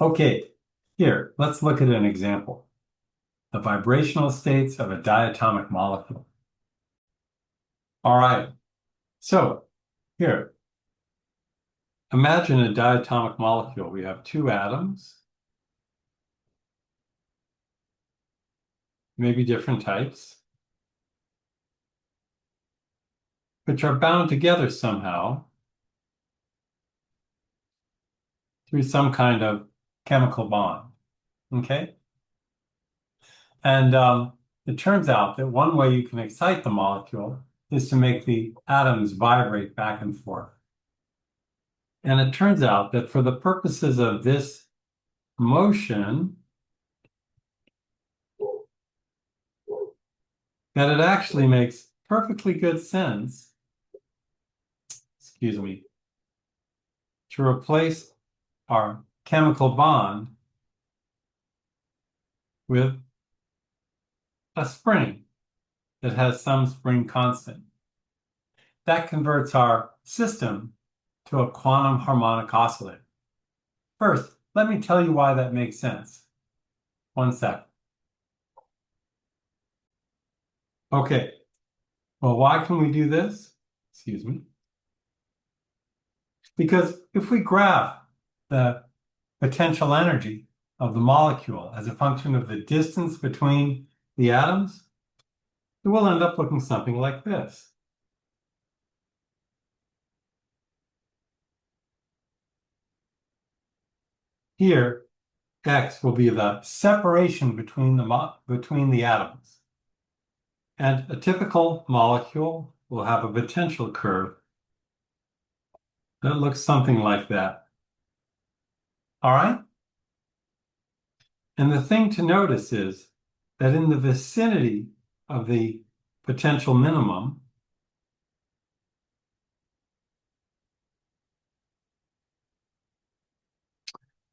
Okay, here, let's look at an example. The vibrational states of a diatomic molecule. All right, so here, imagine a diatomic molecule. We have two atoms, maybe different types, which are bound together somehow through some kind of chemical bond, okay? And it turns out that one way you can excite the molecule is to make the atoms vibrate back and forth. And it turns out that for the purposes of this motion, that it actually makes perfectly good sense, excuse me, to replace our chemical bond with a spring that has some spring constant. That converts our system to a quantum harmonic oscillator. First, let me tell you why that makes sense. One sec. Okay, well, why can we do this? Excuse me. Because if we graph the potential energy of the molecule as a function of the distance between the atoms, it will end up looking something like this. Here, x will be the separation between the atoms. And a typical molecule will have a potential curve that looks something like that. All right? And the thing to notice is that in the vicinity of the potential minimum,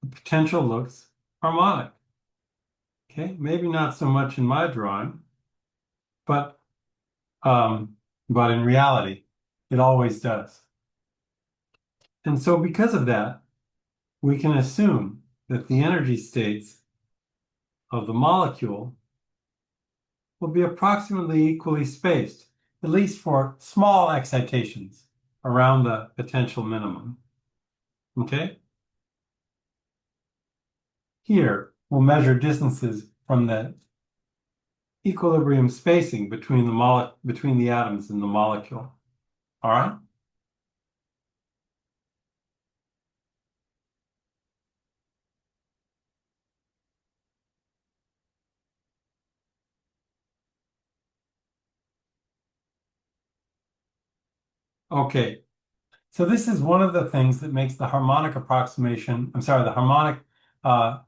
the potential looks harmonic. Okay, maybe not so much in my drawing, but in reality, it always does. And so because of that, we can assume that the energy states of the molecule will be approximately equally spaced, at least for small excitations around the potential minimum. Okay? Here, we'll measure distances from the equilibrium spacing between the atoms in the molecule. All right? Okay. So this is one of the things that makes the harmonic approximation, I'm sorry, uh,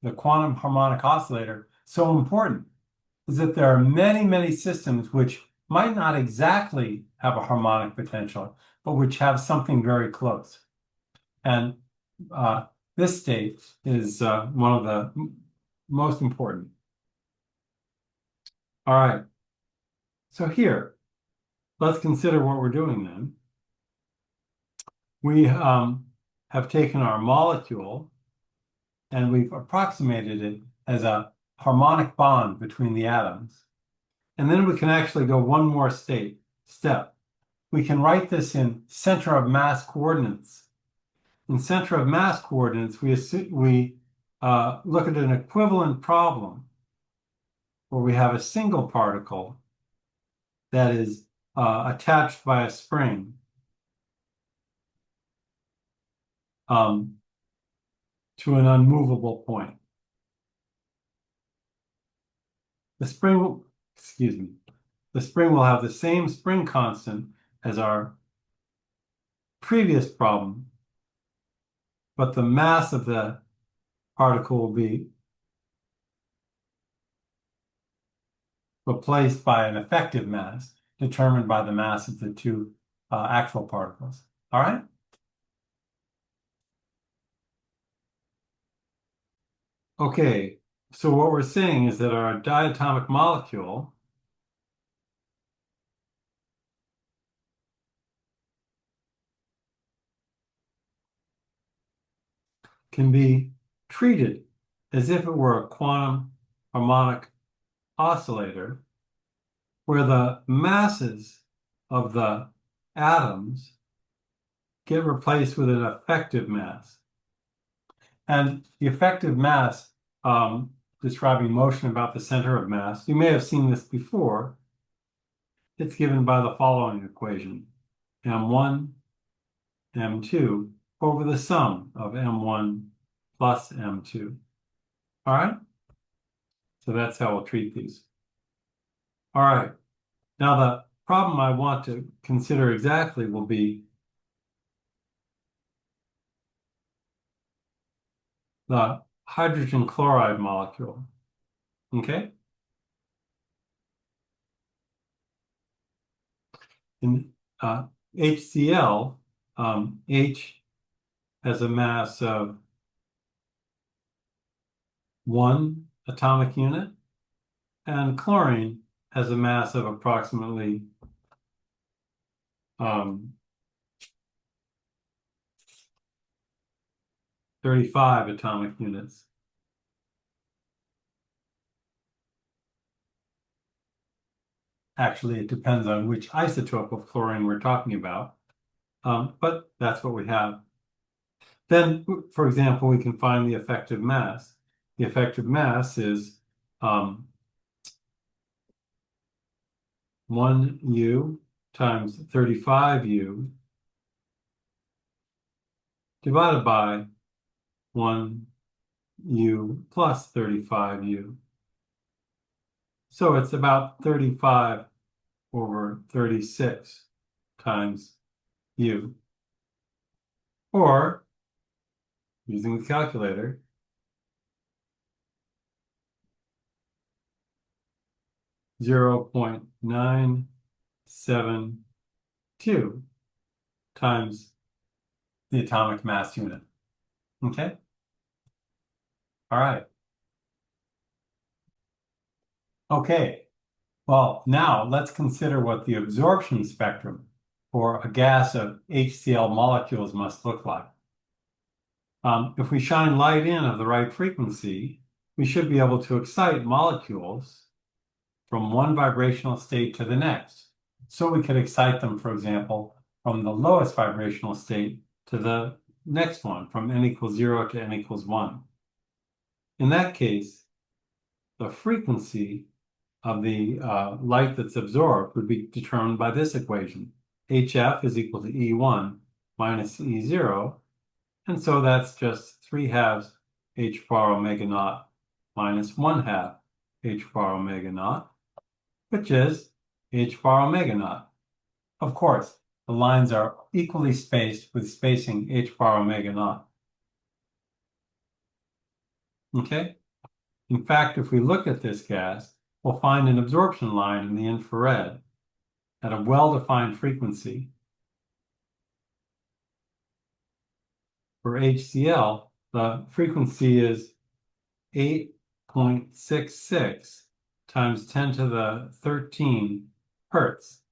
the quantum harmonic oscillator so important, is that there are many, many systems which might not exactly have a harmonic potential, but which have something very close. And this state is one of the most important. All right. So here, let's consider what we're doing then. We have taken our molecule and we've approximated it as a harmonic bond between the atoms. And then we can actually go one more step. We can write this in center of mass coordinates. In center of mass coordinates, we look at an equivalent problem where we have a single particle that is attached by a spring to an unmovable point. The spring will, excuse me, the spring will have the same spring constant as our previous problem, but the mass of the particle will be replaced by an effective mass determined by the mass of the two actual particles. All right? Okay, so what we're saying is that our diatomic molecule can be treated as if it were a quantum harmonic oscillator, where the masses of the atoms get replaced with an effective mass. And the effective mass, describing motion about the center of mass, you may have seen this before. It's given by the following equation: m1, m2 over the sum of m1 plus m2. All right? So that's how we'll treat these. All right. Now the problem I want to consider exactly will be the hydrogen chloride molecule. Okay? In HCl, H has a mass of 1 atomic unit, and chlorine has a mass of approximately 35 atomic units. Actually, it depends on which isotope of chlorine we're talking about, but that's what we have. Then, for example, we can find the effective mass. The effective mass is 1U times 35U divided by 1U plus 35U. So it's about 35 over 36 times U. Or, using the calculator, 0.972 times the atomic mass unit. Okay? All right. Okay. Well, now let's consider what the absorption spectrum for a gas of HCl molecules must look like. If we shine light in of the right frequency, we should be able to excite molecules from one vibrational state to the next. So we could excite them, for example, from the lowest vibrational state to the next one, from n equals 0 to n equals 1. In that case, the frequency of the light that's absorbed would be determined by this equation. HF is equal to E1 minus E0, and so that's just 3/2 h bar omega naught minus 1/2 h bar omega naught, which is h bar omega naught. Of course, the lines are equally spaced with spacing h bar omega naught. Okay? In fact, if we look at this gas, we'll find an absorption line in the infrared at a well-defined frequency. For HCl, the frequency is 8.66 times 10 to the 13 hertz,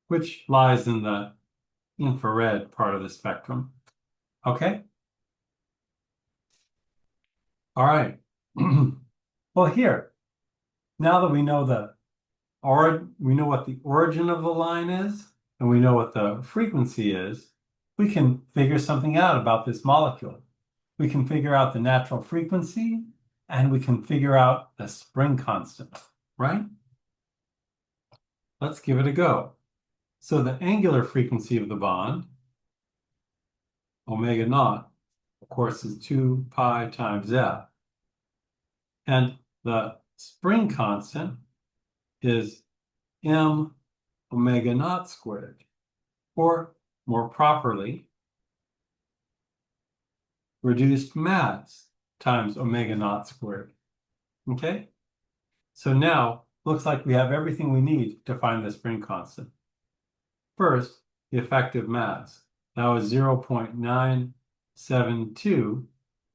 which lies in the infrared part of the spectrum. Okay? All right. Well, here, now that we know we know what the origin of the line is, and we know what the frequency is, we can figure something out about this molecule. We can figure out the natural frequency, and we can figure out the spring constant, right? Let's give it a go. So the angular frequency of the bond, omega naught, of course, is 2 pi times F. And the spring constant is m omega naught squared, or more properly, reduced mass times omega naught squared. Okay? So now, looks like we have everything we need to find the spring constant. First, the effective mass. That was 0.972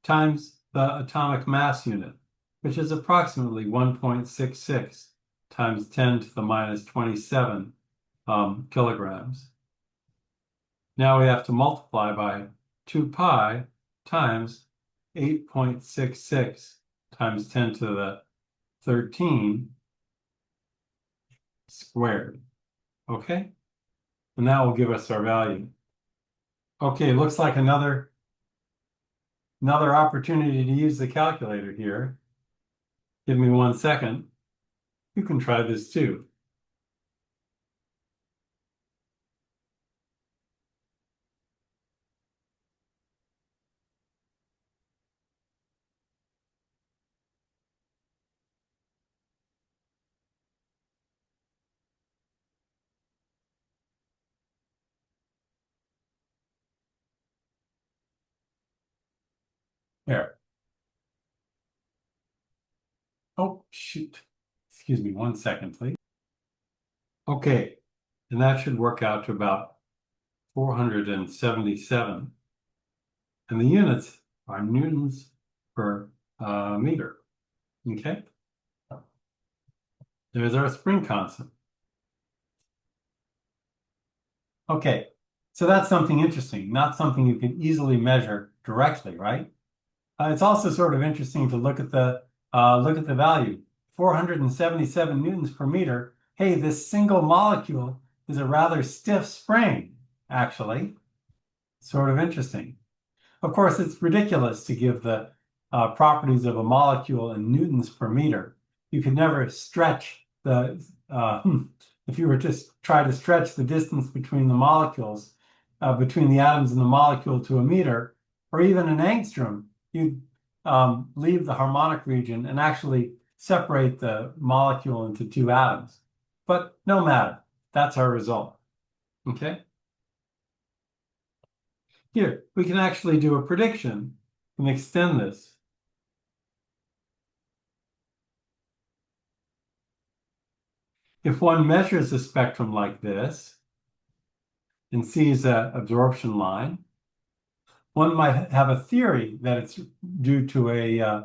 times the atomic mass unit, which is approximately 1.66 times 10 to the minus 27 kilograms. Now we have to multiply by 2 pi times 8.66 times 10 to the 13 squared. Okay? And that will give us our value. Okay, looks like another opportunity to use the calculator here. Give me 1 second. You can try this too. There. Oh, shoot. Excuse me 1 second, please. Okay, and that should work out to about 477. And the units are newtons per meter. Okay? There's our spring constant. Okay, so that's something interesting, not something you can easily measure directly, right? It's also sort of interesting to look at the value, 477 newtons per meter. Hey, this single molecule is a rather stiff spring, actually. Sort of interesting. Of course, it's ridiculous to give the properties of a molecule in newtons per meter. You could never stretch the, if you were to try to stretch the distance between the molecules, between the atoms in the molecule to a meter, or even an angstrom, you'd leave the harmonic region and actually separate the molecule into two atoms. But no matter, that's our result. Okay? Here, we can actually do a prediction and extend this. If one measures a spectrum like this and sees an absorption line, one might have a theory that it's due to a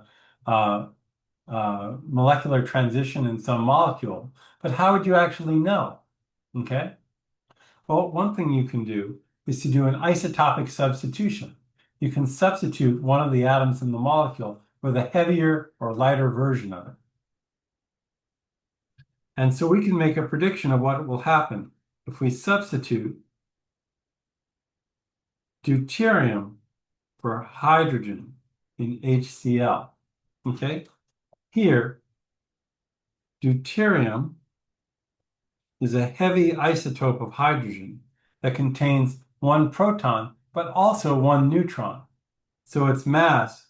molecular transition in some molecule. But how would you actually know? Okay? Well, one thing you can do is to do an isotopic substitution. You can substitute one of the atoms in the molecule with a heavier or lighter version of it. And so we can make a prediction of what will happen if we substitute deuterium for hydrogen in HCl. Okay? Here, deuterium is a heavy isotope of hydrogen that contains one proton, but also one neutron. So its mass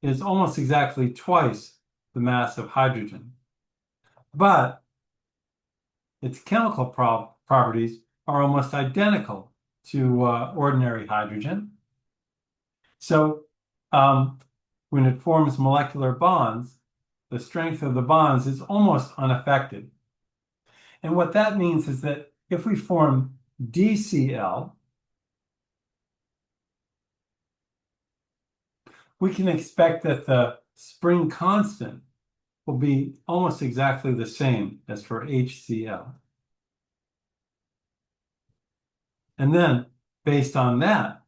is almost exactly twice the mass of hydrogen. But its chemical properties are almost identical to ordinary hydrogen. So when it forms molecular bonds, the strength of the bonds is almost unaffected. And what that means is that if we form DCl, we can expect that the spring constant will be almost exactly the same as for HCl. And then, based on that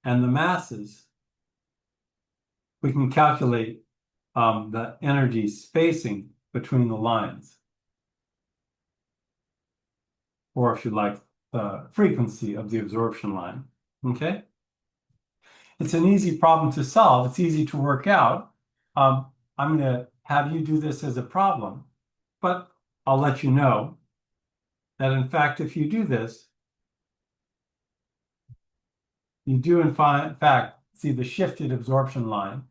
and the masses, we can calculate the energy spacing between the lines. Or if you like, the frequency of the absorption line. Okay? It's an easy problem to solve. It's easy to work out. I'm going to have you do this as a problem, but I'll let you know that, in fact, if you do this, you do, in fact, see the shifted absorption line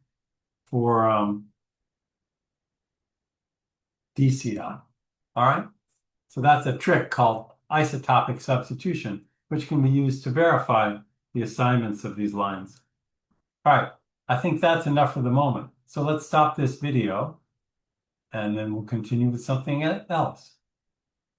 for DCl. All right? So that's a trick called isotopic substitution, which can be used to verify the assignments of these lines. All right, I think that's enough for the moment. So let's stop this video, and then we'll continue with something else.